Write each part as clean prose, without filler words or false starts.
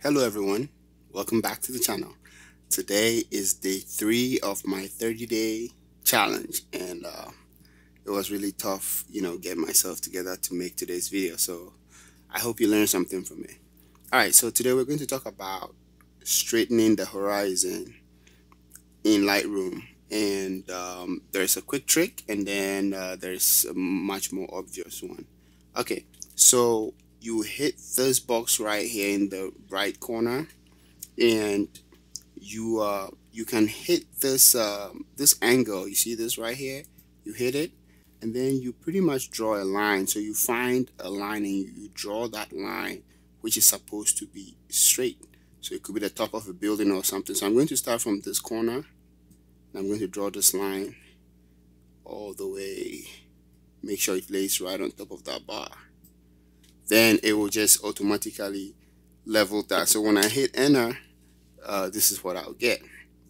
Hello everyone, welcome back to the channel. Today is day 3 of my 30-day challenge, and it was really tough, getting myself together to make today's video. So I hope you learned something from it. Alright, so today we're going to talk about straightening the horizon in Lightroom. And there's a quick trick, and then there's a much more obvious one. Okay, so you hit this box right here in the right corner, and you can hit this angle. You see this right here, you hit it, and then you pretty much draw a line. So you find a line and you draw that line, which is supposed to be straight. So it could be the top of a building or something. So I'm going to start from this corner, and I'm going to draw this line all the way, make sure it lays right on top of that bar. Then it will just automatically level that. So when I hit enter, this is what I'll get.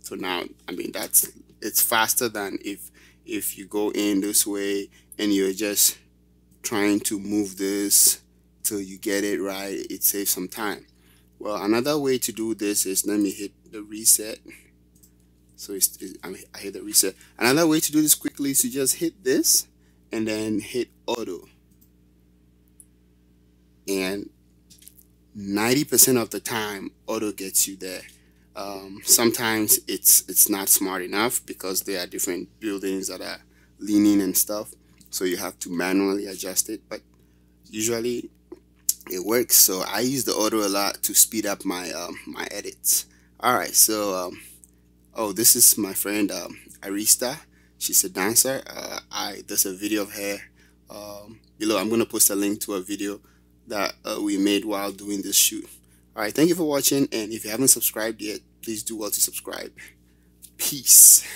So now, I mean, it's faster than if you go in this way and you're just trying to move this till you get it right. It saves some time. Well, another way to do this is, let me hit the reset. So I hit the reset. Another way to do this quickly is to just hit this and then hit auto. And 90% of the time, auto gets you there. Sometimes it's not smart enough because there are different buildings that are leaning and stuff, so you have to manually adjust it, but usually it works. So I use the auto a lot to speed up my edits. All right, so oh, this is my friend Arista. She's a dancer. There's a video of her below. I'm gonna post a link to a video that we made while doing this shoot. Alright, thank you for watching, and if you haven't subscribed yet, please do well to subscribe. Peace.